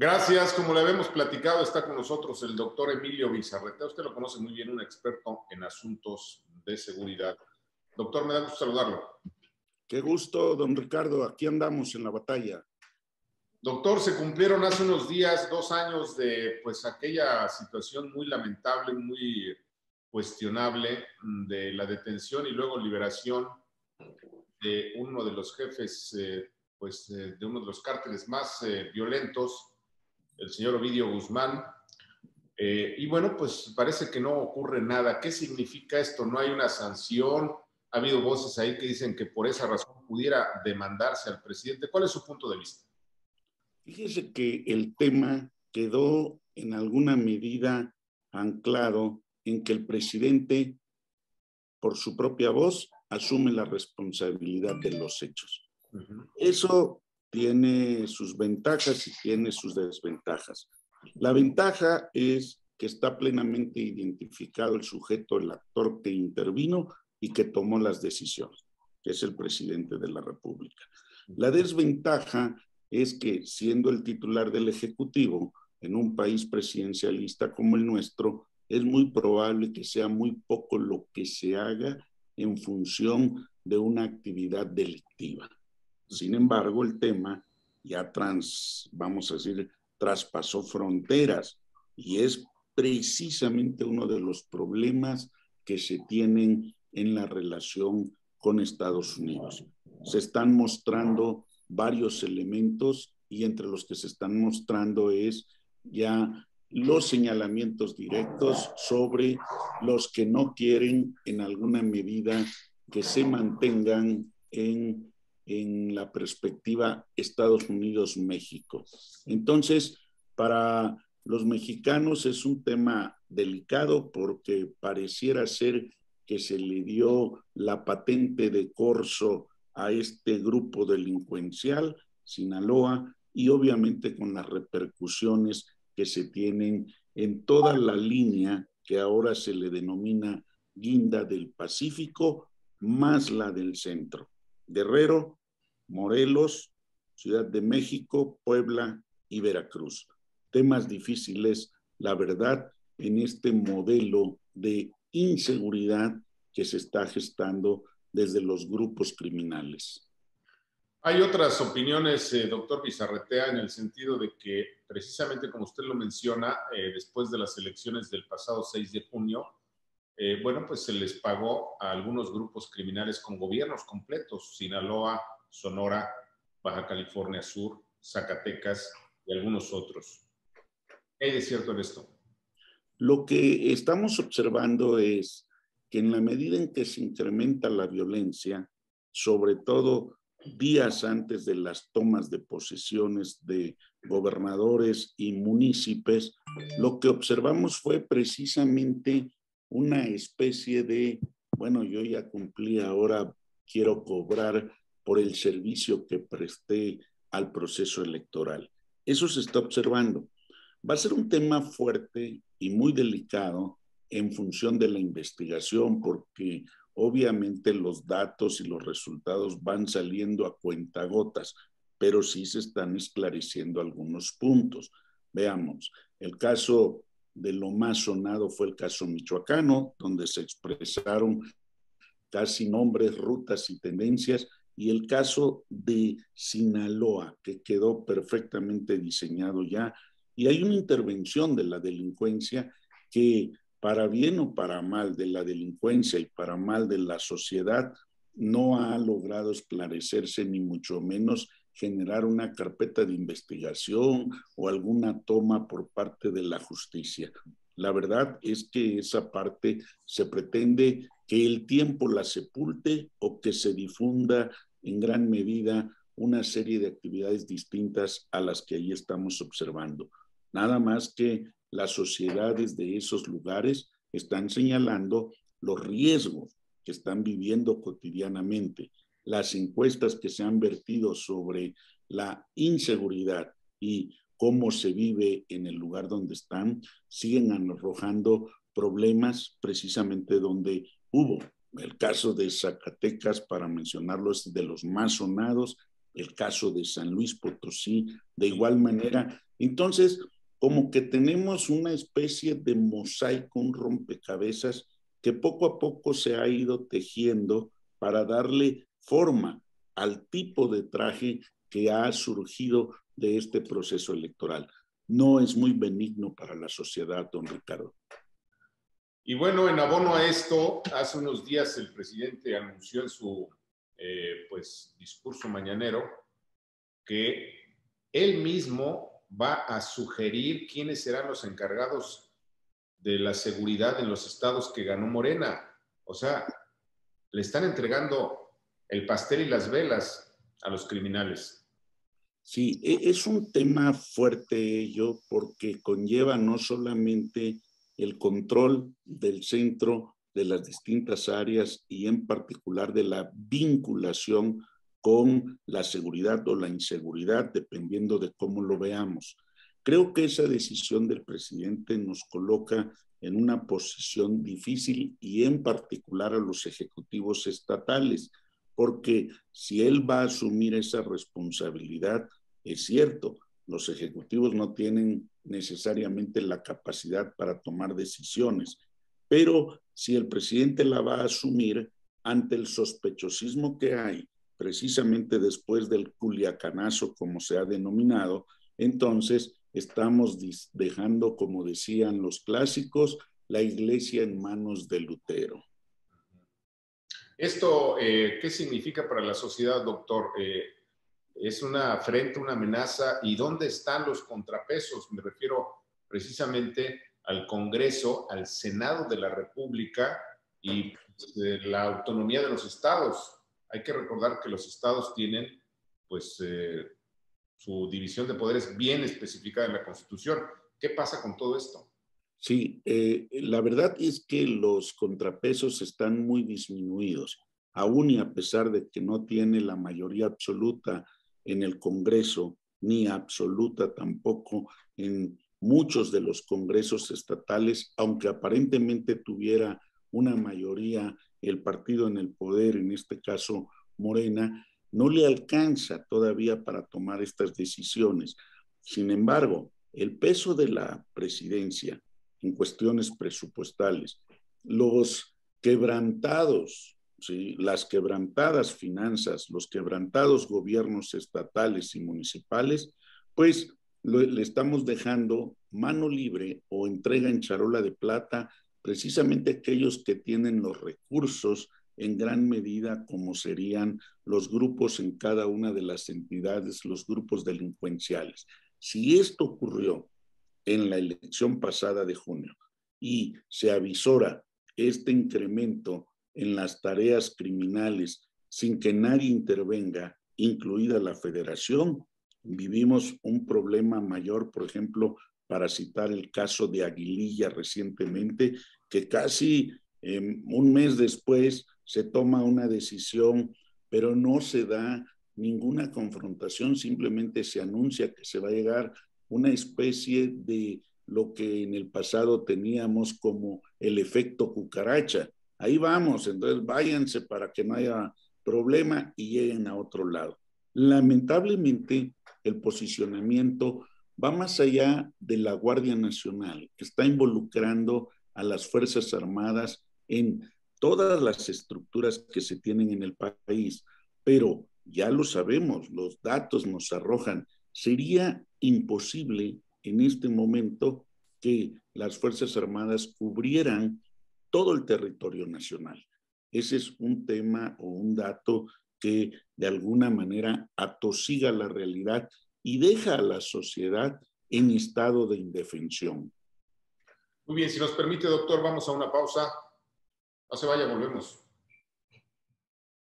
Gracias, como le habíamos platicado, está con nosotros el doctor Emilio Bizarreta. Usted lo conoce muy bien, un experto en asuntos de seguridad. Doctor, me da gusto saludarlo. Qué gusto, don Ricardo. Aquí andamos en la batalla. Doctor, se cumplieron hace unos días 2 años de pues aquella situación muy lamentable, muy cuestionable de la detención y luego liberación de uno de los jefes de uno de los cárteles más violentos, el señor Ovidio Guzmán. Y bueno, pues parece que no ocurre nada. ¿Qué significa esto? ¿No hay una sanción? Ha habido voces ahí que dicen que por esa razón pudiera demandarse al presidente. ¿Cuál es su punto de vista? Fíjese que el tema quedó en alguna medida anclado en que el presidente, por su propia voz, asume la responsabilidad de los hechos. Eso tiene sus ventajas y tiene sus desventajas. La ventaja es que está plenamente identificado el sujeto, el actor que intervino y que tomó las decisiones, que es el presidente de la República. La desventaja es que, siendo el titular del Ejecutivo, en un país presidencialista como el nuestro, es muy probable que sea muy poco lo que se haga en función de una actividad delictiva. Sin embargo, el tema ya vamos a decir, traspasó fronteras y es precisamente uno de los problemas que se tienen en la relación con Estados Unidos. Se están mostrando varios elementos y entre los que se están mostrando es ya los señalamientos directos sobre los que no quieren en alguna medida que se mantengan en la perspectiva Estados Unidos-México. Entonces, para los mexicanos es un tema delicado porque pareciera ser que se le dio la patente de corso a este grupo delincuencial, Sinaloa, y obviamente con las repercusiones que se tienen en toda la línea que ahora se le denomina Guinda del Pacífico, más la del centro. Guerrero, Morelos, Ciudad de México, Puebla y Veracruz. Temas difíciles, la verdad, en este modelo de inseguridad que se está gestando desde los grupos criminales. Hay otras opiniones, doctor Bizarretea, en el sentido de que, precisamente como usted lo menciona, después de las elecciones del pasado 6 de junio, bueno, pues se les pagó a algunos grupos criminales con gobiernos completos, Sinaloa, Sonora, Baja California Sur, Zacatecas y algunos otros. ¿Qué hay de cierto en esto? Lo que estamos observando es que en la medida en que se incrementa la violencia, sobre todo días antes de las tomas de posesiones de gobernadores y municipios, lo que observamos fue precisamente una especie de, bueno, yo ya cumplí, ahora quiero cobrar por el servicio que presté al proceso electoral. Eso se está observando. Va a ser un tema fuerte y muy delicado en función de la investigación, porque obviamente los datos y los resultados van saliendo a cuentagotas, pero sí se están esclareciendo algunos puntos. Veamos, el caso de lo más sonado fue el caso michoacano, donde se expresaron casi nombres, rutas y tendencias, y el caso de Sinaloa, que quedó perfectamente diseñado ya, y hay una intervención de la delincuencia que, para bien o para mal de la delincuencia y para mal de la sociedad, no ha logrado esclarecerse, ni mucho menos generar una carpeta de investigación o alguna toma por parte de la justicia. La verdad es que esa parte se pretende que el tiempo la sepulte o que se difunda en gran medida una serie de actividades distintas a las que ahí estamos observando. Nada más que las sociedades de esos lugares están señalando los riesgos que están viviendo cotidianamente. Las encuestas que se han vertido sobre la inseguridad y cómo se vive en el lugar donde están, siguen arrojando problemas precisamente donde hubo. El caso de Zacatecas, para mencionarlo, es de los más sonados, el caso de San Luis Potosí, de igual manera. Entonces, como que tenemos una especie de mosaico, un rompecabezas que poco a poco se ha ido tejiendo para darle forma al tipo de traje que ha surgido de este proceso electoral. No es muy benigno para la sociedad, don Ricardo. Y bueno, en abono a esto, hace unos días el presidente anunció en su pues, discurso mañanero que él mismo va a sugerir quiénes serán los encargados de la seguridad en los estados que ganó Morena. O sea, le están entregando el pastel y las velas a los criminales. Sí, es un tema fuerte ello porque conlleva no solamente el control del centro de las distintas áreas y en particular de la vinculación con la seguridad o la inseguridad, dependiendo de cómo lo veamos. Creo que esa decisión del presidente nos coloca en una posición difícil y en particular a los ejecutivos estatales, porque si él va a asumir esa responsabilidad, es cierto, los ejecutivos no tienen necesariamente la capacidad para tomar decisiones, pero si el presidente la va a asumir ante el sospechosismo que hay, precisamente después del culiacanazo, como se ha denominado, entonces estamos dejando, como decían los clásicos, la iglesia en manos de Lutero. ¿Esto qué significa para la sociedad, doctor? ¿Es una afrenta, una amenaza? ¿Y dónde están los contrapesos? Me refiero precisamente al Congreso, al Senado de la República y pues, la autonomía de los estados. Hay que recordar que los estados tienen pues su división de poderes bien especificada en la Constitución. ¿Qué pasa con todo esto? Sí, la verdad es que los contrapesos están muy disminuidos, aún y a pesar de que no tiene la mayoría absoluta en el Congreso, ni absoluta tampoco en muchos de los congresos estatales, aunque aparentemente tuviera una mayoría el partido en el poder, en este caso Morena, no le alcanza todavía para tomar estas decisiones. Sin embargo, el peso de la presidencia en cuestiones presupuestales, los quebrantados, ¿sí? Las quebrantadas finanzas, los quebrantados gobiernos estatales y municipales, pues le estamos dejando mano libre o entrega en charola de plata precisamente aquellos que tienen los recursos en gran medida como serían los grupos en cada una de las entidades, los grupos delincuenciales. Si esto ocurrió en la elección pasada de junio y se avisora este incremento en las tareas criminales sin que nadie intervenga, incluida la federación, vivimos un problema mayor, por ejemplo, para citar el caso de Aguililla recientemente, que casi un mes después se toma una decisión, pero no se da ninguna confrontación, simplemente se anuncia que se va a llegar una especie de lo que en el pasado teníamos como el efecto cucaracha. Ahí vamos, entonces váyanse para que no haya problema y lleguen a otro lado. Lamentablemente, el posicionamiento va más allá de la Guardia Nacional, que está involucrando a las Fuerzas Armadas en todas las estructuras que se tienen en el país, pero ya lo sabemos, los datos nos arrojan, sería imposible en este momento que las Fuerzas Armadas cubrieran todo el territorio nacional. Ese es un tema o un dato que de alguna manera atosiga la realidad y deja a la sociedad en estado de indefensión. Muy bien, si nos permite, doctor, vamos a una pausa. No se vaya, volvemos.